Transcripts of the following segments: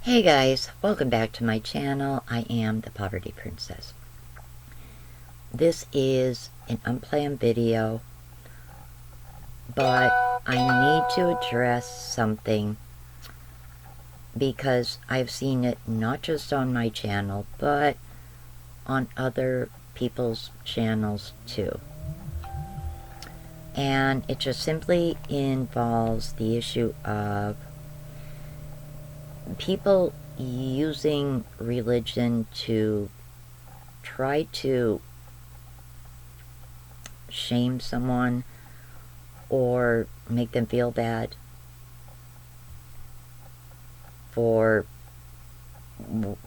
Hey guys, welcome back to my channel. I am the Poverty Princess. This is an unplanned video, but I need to address something because I've seen it not just on my channel, but on other people's channels too. And it just simply involves the issue of people using religion to try to shame someone or make them feel bad for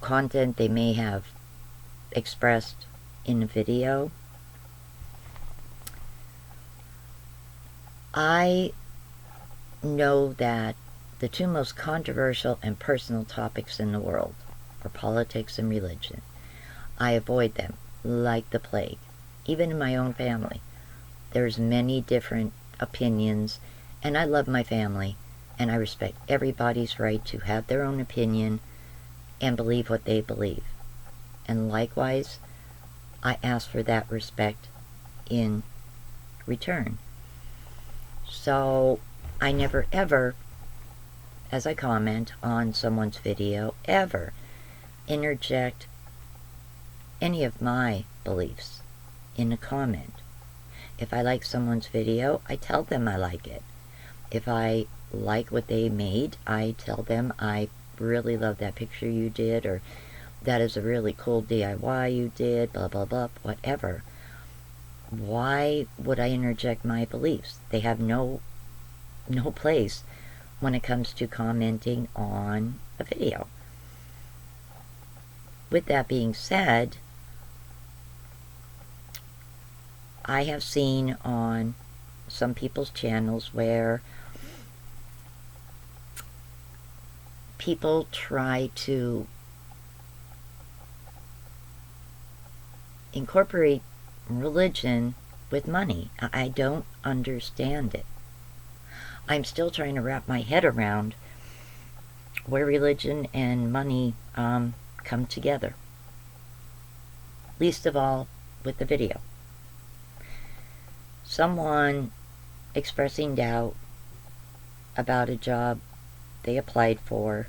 content they may have expressed in a video. I know that the two most controversial and personal topics in the world are politics and religion. I avoid them like the plague. Even in my own family, there's many different opinions, and I love my family, and I respect everybody's right to have their own opinion and believe what they believe. And likewise, I ask for that respect in return. So I never ever, as I comment on someone's video, ever interject any of my beliefs in a comment. If I like someone's video, I tell them I like it. If I like what they made, I tell them I really love that picture you did, or that is a really cool DIY you did, blah blah blah, whatever. Why would I interject my beliefs? They have no place when it comes to commenting on a video. With that being said, I have seen on some people's channels where people try to incorporate religion with money. I don't understand it. I'm still trying to wrap my head around where religion and money come together. Least of all with the video. Someone expressing doubt about a job they applied for,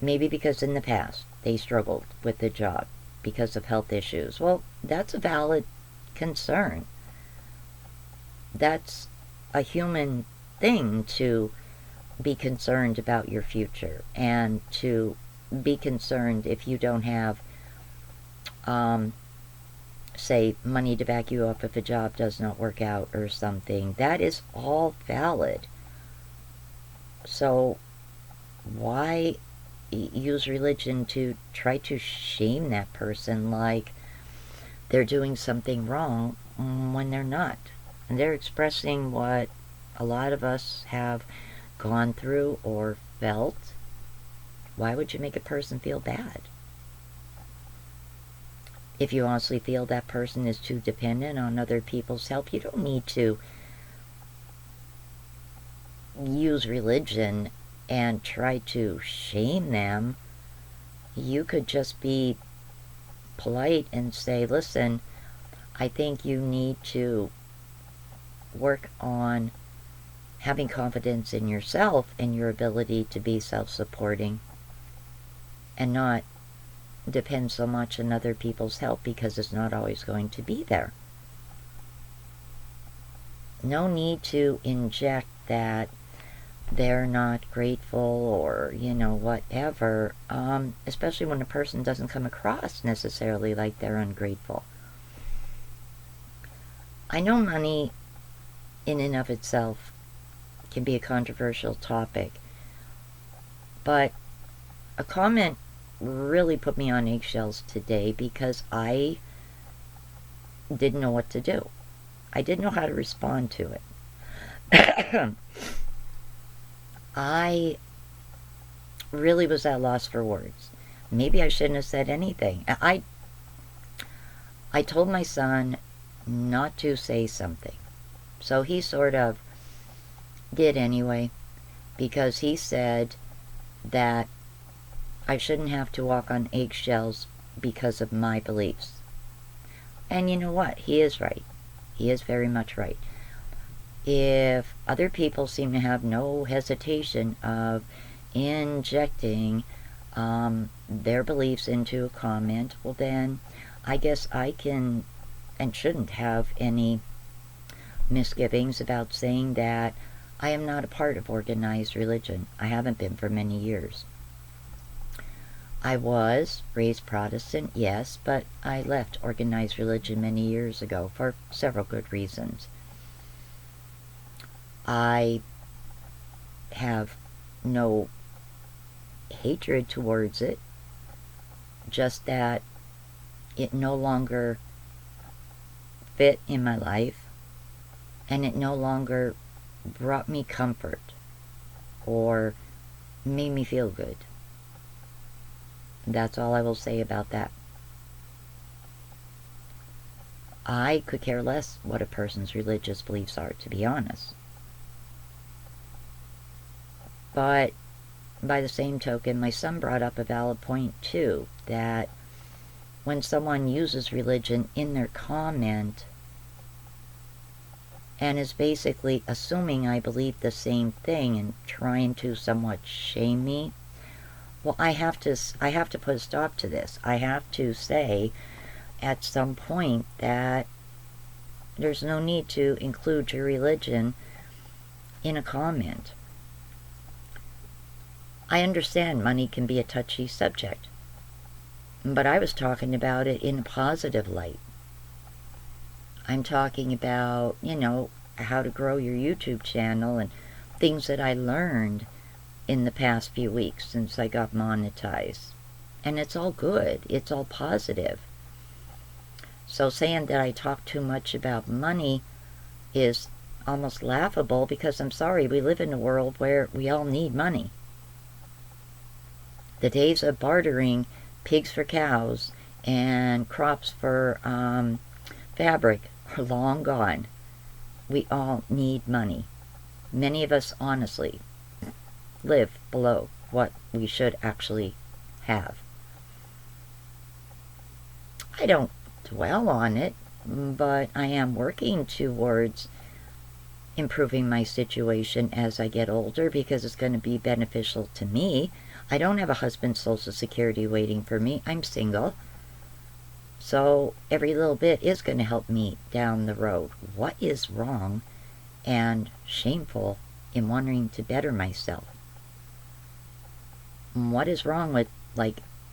maybe because in the past they struggled with the job because of health issues. Well, that's a valid concern. That's a human thing to be concerned about your future and to be concerned if you don't have say money to back you up if a job does not work out or something. That is all valid. So why use religion to try to shame that person like they're doing something wrong when they're not? And they're expressing what a lot of us have gone through or felt. Why would you make a person feel bad? If you honestly feel that person is too dependent on other people's help, you don't need to use religion and try to shame them. You could just be polite and say, listen, I think you need to work on having confidence in yourself and your ability to be self-supporting and not depend so much on other people's help, because it's not always going to be there. No need to inject that they're not grateful or, whatever, especially when a person doesn't come across necessarily like they're ungrateful. I know money in and of itself can be a controversial topic, but a comment really put me on eggshells today because I didn't know what to do. I didn't know how to respond to it. I really was at a loss for words. Maybe I shouldn't have said anything. I told my son not to say something. So he sort of did anyway, because he said that I shouldn't have to walk on eggshells because of my beliefs. And you know what? He is right. He is very much right. If other people seem to have no hesitation of injecting their beliefs into a comment, well then I guess I can and shouldn't have any misgivings about saying that I am not a part of organized religion. I haven't been for many years. I was raised Protestant, yes, but I left organized religion many years ago for several good reasons. I have no hatred towards it, just that it no longer fit in my life, and it no longer brought me comfort or made me feel good. That's all I will say about that. I could care less what a person's religious beliefs are, to be honest. But by the same token, my son brought up a valid point too, that when someone uses religion in their comment and is basically assuming I believe the same thing and trying to somewhat shame me, well, I have to put a stop to this. I have to say at some point that there's no need to include your religion in a comment. I understand money can be a touchy subject, but I was talking about it in a positive light. I'm talking about, how to grow your YouTube channel and things that I learned in the past few weeks since I got monetized. And it's all good. It's all positive. So saying that I talk too much about money is almost laughable, because I'm sorry, we live in a world where we all need money. The days of bartering pigs for cows and crops for fabric are long gone. We all need money. Many of us, honestly, live below what we should actually have. I don't dwell on it, but I am working towards improving my situation as I get older, because it's going to be beneficial to me. I don't have a husband's Social Security waiting for me. I'm single. So every little bit is going to help me down the road. What is wrong and shameful in wanting to better myself? What is wrong with,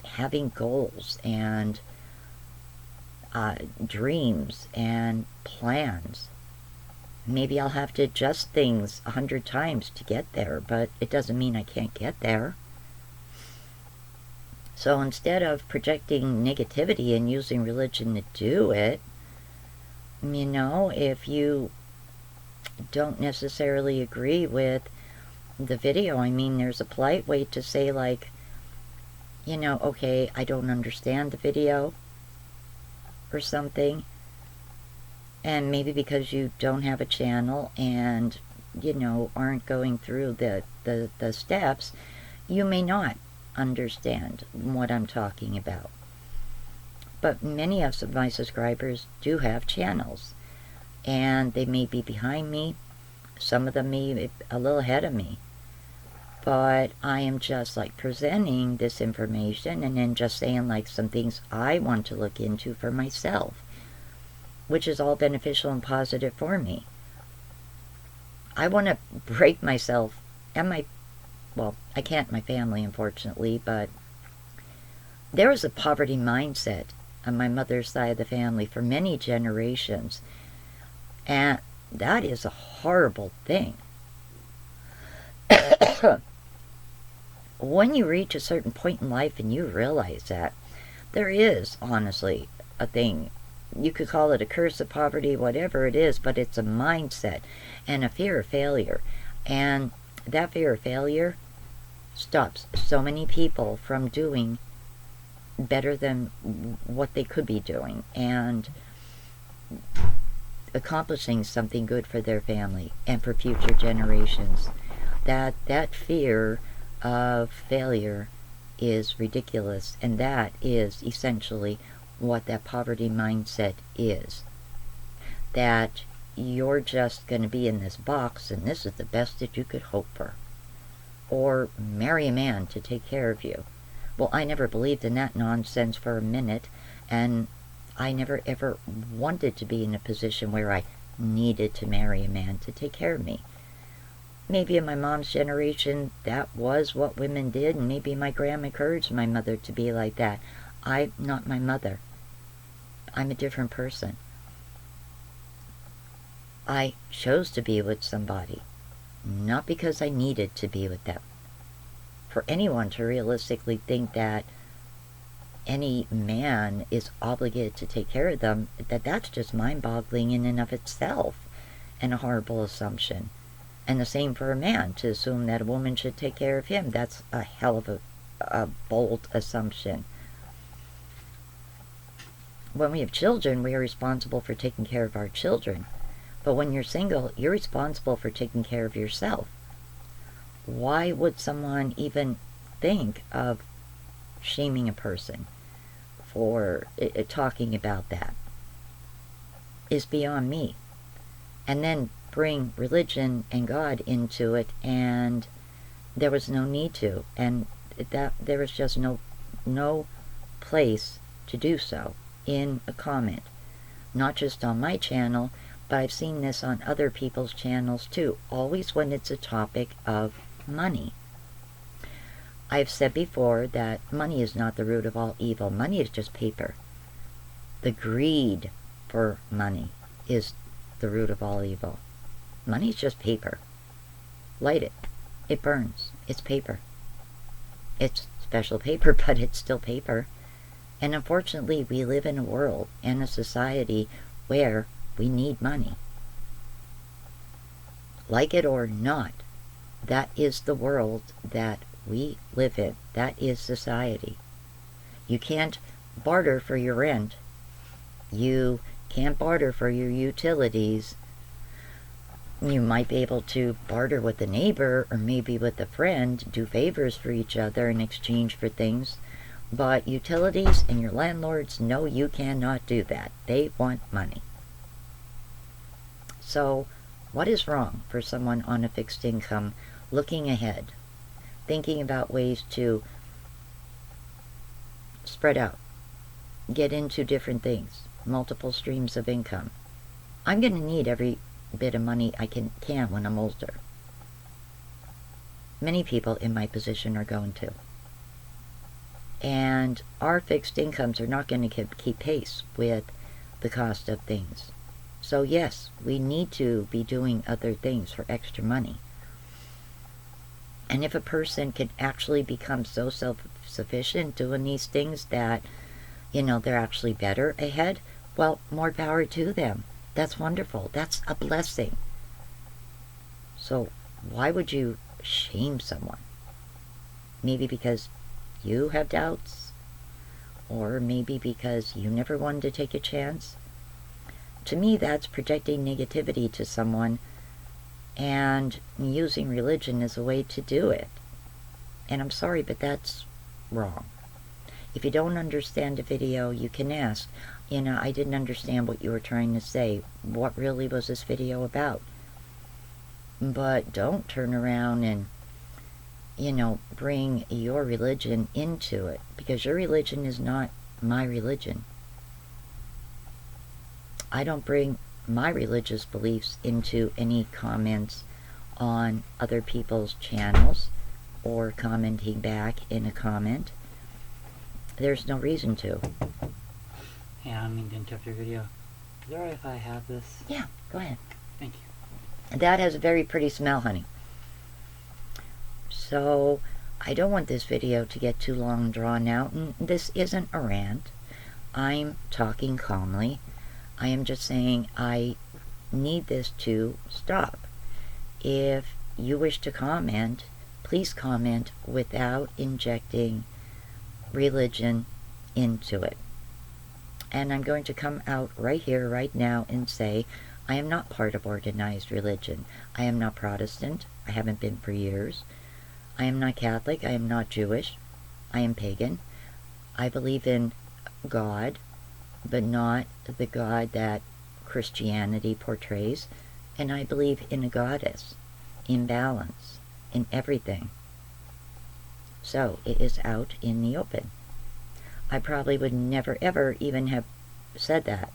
having goals and dreams and plans? Maybe I'll have to adjust things 100 times to get there, but it doesn't mean I can't get there. So instead of projecting negativity and using religion to do it, if you don't necessarily agree with the video, there's a polite way to say, okay, I don't understand the video or something. And maybe because you don't have a channel and, aren't going through the steps, you may not understand what I'm talking about. But many of my subscribers do have channels, and they may be behind me. Some of them may be a little ahead of me. But I am just presenting this information and then just saying some things I want to look into for myself, which is all beneficial and positive for me. I want to break myself and I can't, my family, unfortunately, but there was a poverty mindset on my mother's side of the family for many generations, and that is a horrible thing. When you reach a certain point in life and you realize that, there is, honestly, a thing. You could call it a curse of poverty, whatever it is, but it's a mindset and a fear of failure. And that fear of failure stops so many people from doing better than what they could be doing and accomplishing something good for their family and for future generations. That fear of failure is ridiculous, and that is essentially what that poverty mindset is. That you're just going to be in this box, and this is the best that you could hope for. Or marry a man to take care of you. Well, I never believed in that nonsense for a minute, and I never ever wanted to be in a position where I needed to marry a man to take care of me. Maybe in my mom's generation, that was what women did, and maybe my grandma encouraged my mother to be like that. I'm not my mother. I'm a different person. I chose to be with somebody, not because I needed to be with them. For anyone to realistically think that any man is obligated to take care of them, that's just mind-boggling in and of itself, and a horrible assumption. And the same for a man, to assume that a woman should take care of him. That's a hell of a bold assumption. When we have children, we are responsible for taking care of our children. But when you're single, you're responsible for taking care of yourself. Why would someone even think of shaming a person for talking about that? Is beyond me. And then bring religion and God into it, and there was no need to, and that there was just no place to do so in a comment. Not just on my channel, but I've seen this on other people's channels too, always when it's a topic of money. I've said before that money is not the root of all evil. Money is just paper. The greed for money is the root of all evil. Money is just paper. Light it. It burns. It's paper. It's special paper, but it's still paper. And unfortunately, we live in a world and a society where we need money. Like it or not, that is the world that we live in. That is society. You can't barter for your rent. You can't barter for your utilities. You might be able to barter with a neighbor or maybe with a friend, do favors for each other in exchange for things. But utilities and your landlords, no, you cannot do that. They want money. So, what is wrong for someone on a fixed income looking ahead, thinking about ways to spread out, get into different things, multiple streams of income? I'm going to need every bit of money I can when I'm older. Many people in my position are going to. And our fixed incomes are not going to keep pace with the cost of things. So yes, we need to be doing other things for extra money. And if a person can actually become so self-sufficient doing these things that, they're actually better ahead, well, more power to them. That's wonderful. That's a blessing. So why would you shame someone? Maybe because you have doubts, or maybe because you never wanted to take a chance. To me, that's projecting negativity to someone and using religion as a way to do it. And I'm sorry, but that's wrong. If you don't understand a video, you can ask, I didn't understand what you were trying to say. What really was this video about? But don't turn around and, bring your religion into it, because your religion is not my religion. I don't bring my religious beliefs into any comments on other people's channels or commenting back in a comment. There's no reason to. Yeah, I mean to interrupt your video. Is it alright if I have this? Yeah, go ahead. Thank you. That has a very pretty smell, honey. So, I don't want this video to get too long drawn out, and this isn't a rant. I'm talking calmly. I am just saying I need this to stop. If you wish to comment, please comment without injecting religion into it. And I'm going to come out right here, right now, and say I am not part of organized religion. I am not Protestant. I haven't been for years. I am not Catholic. I am not Jewish. I am pagan. I believe in God, but not the God that Christianity portrays. And I believe in a goddess, in balance, in everything. So it is out in the open. I probably would never ever even have said that,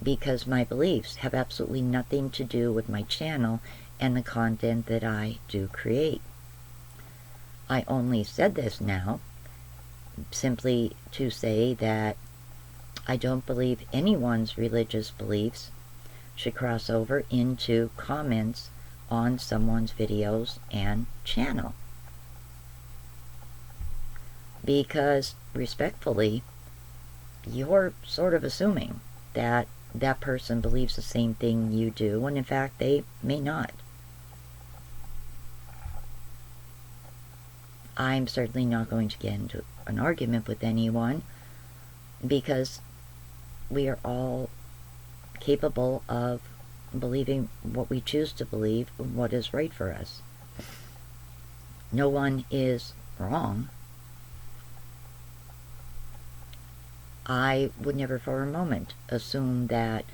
because my beliefs have absolutely nothing to do with my channel and the content that I do create. I only said this now simply to say that I don't believe anyone's religious beliefs should cross over into comments on someone's videos and channel. Because, respectfully, you're sort of assuming that that person believes the same thing you do, when in fact they may not. I'm certainly not going to get into an argument with anyone, because we are all capable of believing what we choose to believe, what is right for us. No one is wrong. I would never for a moment assume that,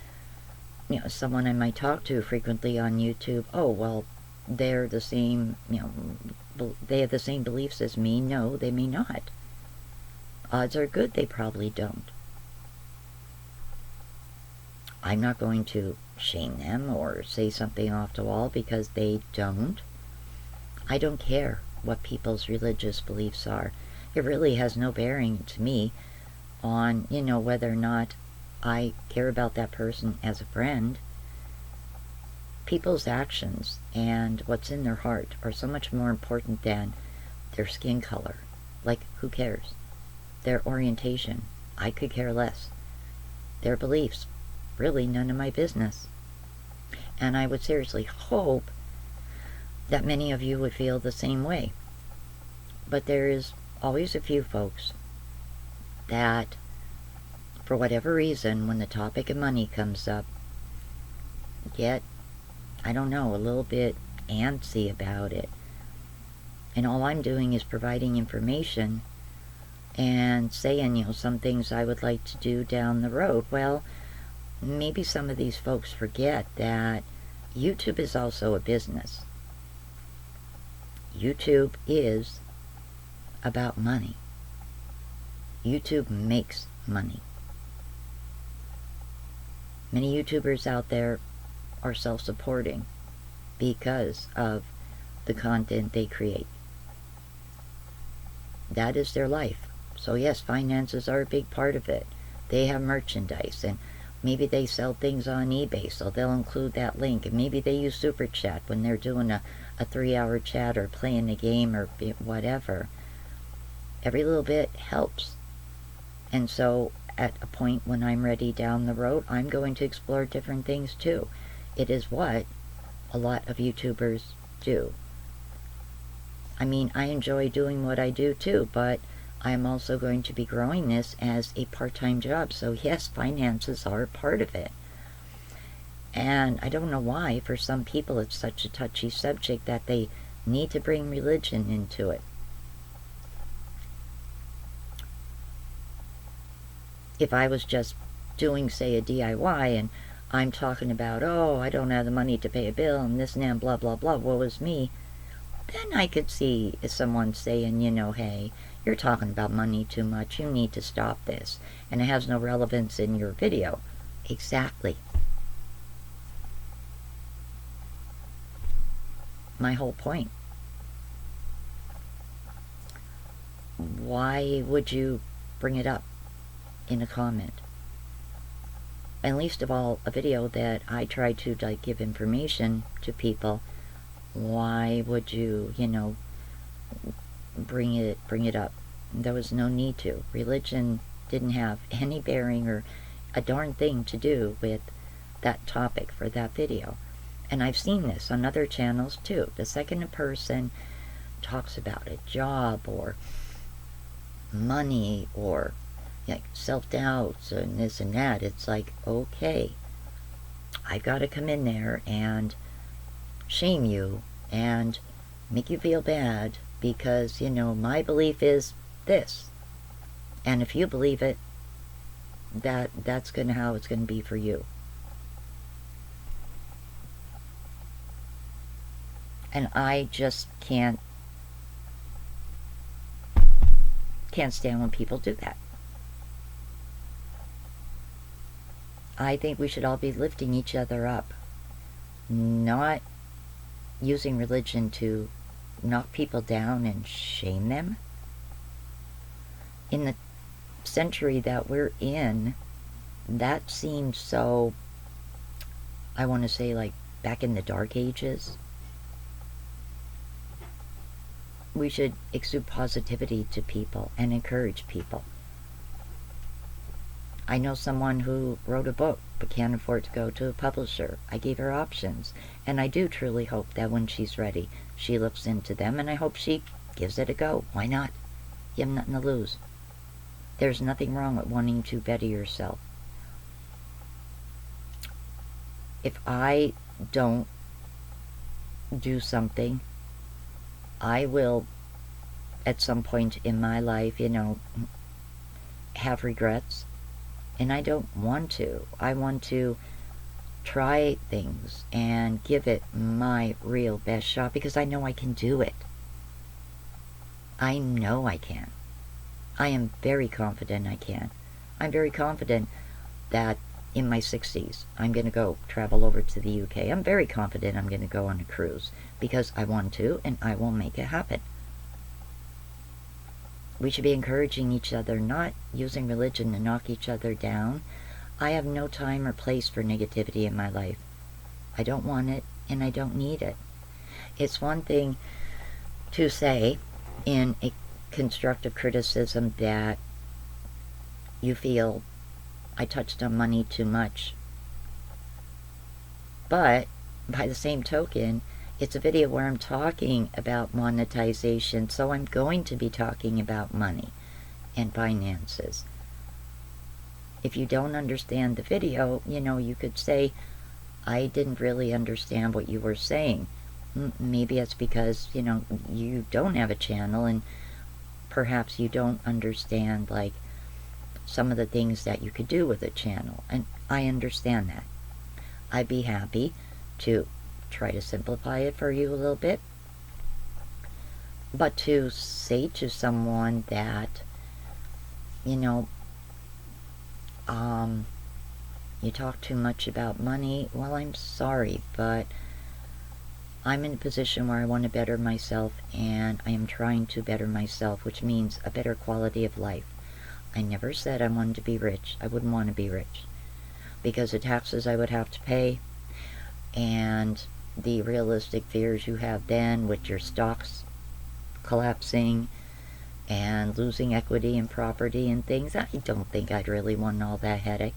someone I might talk to frequently on YouTube, oh, well, they're the same, they have the same beliefs as me. No, they may not. Odds are good they probably don't. I'm not going to shame them or say something off the wall because they don't. I don't care what people's religious beliefs are. It really has no bearing to me on, whether or not I care about that person as a friend. People's actions and what's in their heart are so much more important than their skin color. Like, who cares? Their orientation, I could care less. Their beliefs, really none of my business. And I would seriously hope that many of you would feel the same way. But there is always a few folks that, for whatever reason, when the topic of money comes up, get, I don't know, a little bit antsy about it. And all I'm doing is providing information and saying, some things I would like to do down the road. Well, maybe some of these folks forget that YouTube is also a business. YouTube is about money. YouTube makes money. Many YouTubers out there are self-supporting because of the content they create. That is their life. So yes, finances are a big part of it. They have merchandise, and maybe they sell things on eBay, so they'll include that link. And maybe they use Super Chat when they're doing a 3-hour chat or playing a game or whatever. Every little bit helps. And so at a point when I'm ready down the road, I'm going to explore different things too. It is what a lot of YouTubers do. I mean, I enjoy doing what I do too, but I'm also going to be growing this as a part-time job. So yes, finances are part of it. And I don't know why, for some people, it's such a touchy subject that they need to bring religion into it. If I was just doing, say, a DIY, and I'm talking about, oh, I don't have the money to pay a bill, and this and that, blah, blah, blah, woe is me, then I could see someone saying, hey, you're talking about money too much, you need to stop this, and it has no relevance in your video. Exactly. My whole point. Why would you bring it up in a comment? And least of all, a video that I try to give information to people. Why would you, bring it up? There was no need to. Religion didn't have any bearing or a darn thing to do with that topic for that video. And I've seen this on other channels too. The second a person talks about a job or money or self-doubts and this and that, it's like, okay, I've got to come in there and shame you and make you feel bad because, my belief is this. And if you believe it, that's gonna how it's gonna be for you. And I just can't stand when people do that. I think we should all be lifting each other up, not using religion to knock people down and shame them. In the century that we're in, that seems so, I want to say, like back in the Dark Ages. We should exude positivity to people and encourage people. I know someone who wrote a book but can't afford to go to a publisher. I gave her options, and I do truly hope that when she's ready, she looks into them, and I hope she gives it a go. Why not? You have nothing to lose. There's nothing wrong with wanting to better yourself. If I don't do something, I will, at some point in my life, have regrets. And I don't want to. I want to try things and give it my real best shot because I know I can do it. I know I can. I am very confident I can. I'm very confident that in my 60s I'm going to go travel over to the UK. I'm very confident I'm going to go on a cruise because I want to, and I will make it happen. We should be encouraging each other, not using religion to knock each other down. I have no time or place for negativity in my life. I don't want it, and I don't need it. It's one thing to say in a constructive criticism that you feel I touched on money too much. But by the same token, it's a video where I'm talking about monetization, so I'm going to be talking about money and finances. If you don't understand the video, you could say, I didn't really understand what you were saying. Maybe it's because, you don't have a channel and perhaps you don't understand, like, some of the things that you could do with a channel. And I understand that. I'd be happy to try to simplify it for you a little bit. But to say to someone that, you talk too much about money, well, I'm sorry, but I'm in a position where I want to better myself, and I am trying to better myself, which means a better quality of life. I never said I wanted to be rich. I wouldn't want to be rich because the taxes I would have to pay and the realistic fears you have then with your stocks collapsing and losing equity in property and things, I don't think I'd really want all that headache.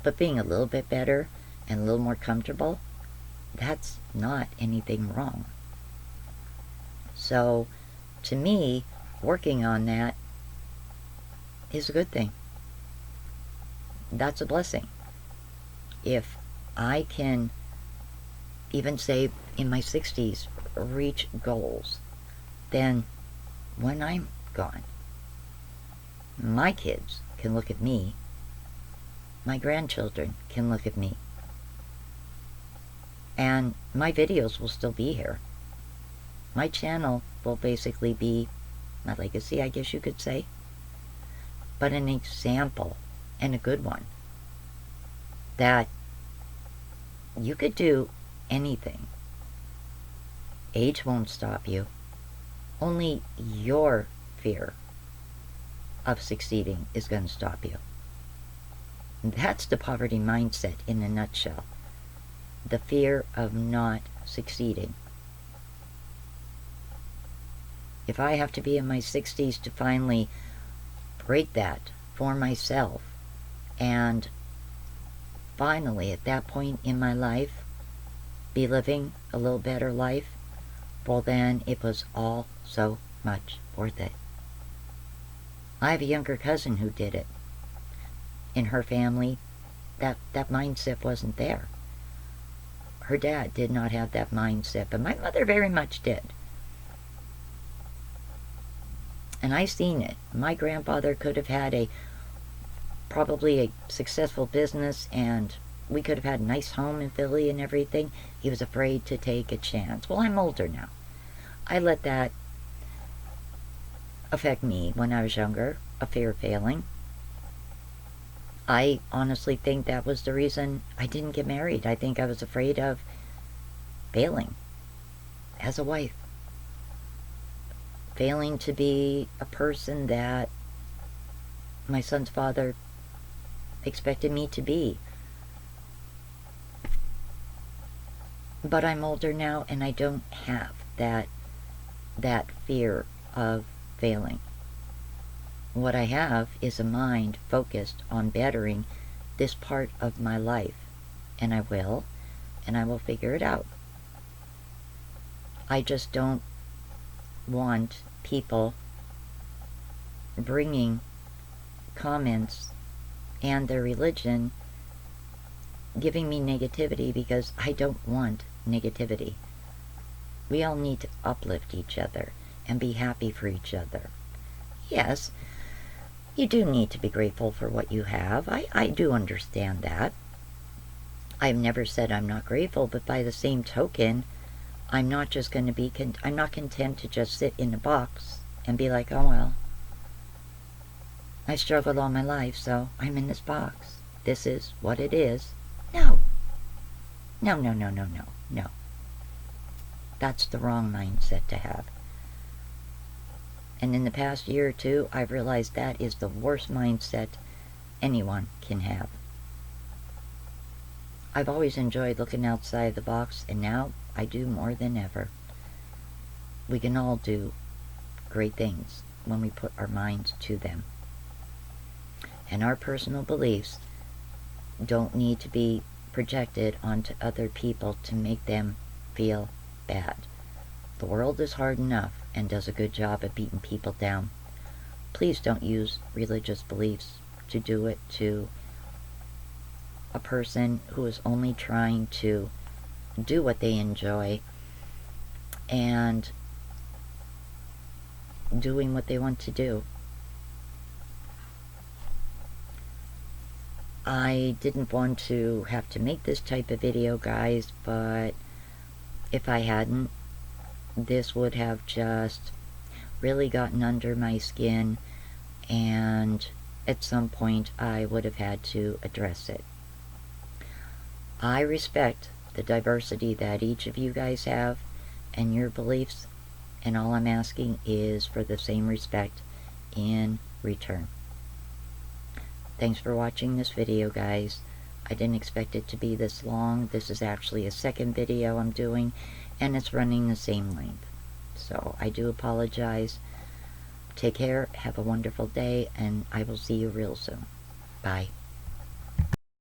But being a little bit better and a little more comfortable, that's not anything wrong. So, to me, working on that is a good thing. That's a blessing. If I can, even say in my 60s, reach goals, then when I'm gone, my kids can look at me, my grandchildren can look at me, and my videos will still be here. My channel will basically be my legacy, I guess you could say, but an example, and a good one, that you could do anything. Age won't stop you. Only your fear of succeeding is going to stop you. That's the poverty mindset in a nutshell. The fear of not succeeding. If I have to be in my 60s to finally break that for myself, and finally at that point in my life be living a little better life, well then it was all so much worth it. I have a younger cousin who did it. In her family, that mindset wasn't there. Her dad did not have that mindset, but my mother very much did. And I seen it. My grandfather could have had probably a successful business, and we could have had a nice home in Philly and everything. He was afraid to take a chance. Well, I'm older now. I let that affect me when I was younger, a fear of failing. I honestly think that was the reason I didn't get married. I think I was afraid of failing as a wife. Failing to be a person that my son's father expected me to be. But I'm older now, and I don't have that fear of failing. What I have is a mind focused on bettering this part of my life, and I will figure it out. I just don't want people bringing comments and their religion giving me negativity, because I don't want negativity. We all need to uplift each other and be happy for each other. Yes, you do need to be grateful for what you have. I do understand that. I've never said I'm not grateful, but by the same token, I'm not just going to be, I'm not content to just sit in a box and be like, oh well, I struggled all my life, so I'm in this box. This is what it is. No. No, no, no, no, no, no. That's the wrong mindset to have. And in the past year or two, I've realized that is the worst mindset anyone can have. I've always enjoyed looking outside the box, and now I do more than ever. We can all do great things when we put our minds to them. And our personal beliefs don't need to be projected onto other people to make them feel bad. The world is hard enough and does a good job at beating people down. Please don't use religious beliefs to do it to a person who is only trying to do what they enjoy and doing what they want to do. I didn't want to have to make this type of video, guys, but if I hadn't, this would have just really gotten under my skin, and at some point I would have had to address it. I respect the diversity that each of you guys have and your beliefs, and all I'm asking is for the same respect in return. Thanks for watching this video, guys. I didn't expect it to be this long. This is actually a second video I'm doing, and it's running the same length. So I do apologize. Take care, have a wonderful day, and I will see you real soon. Bye.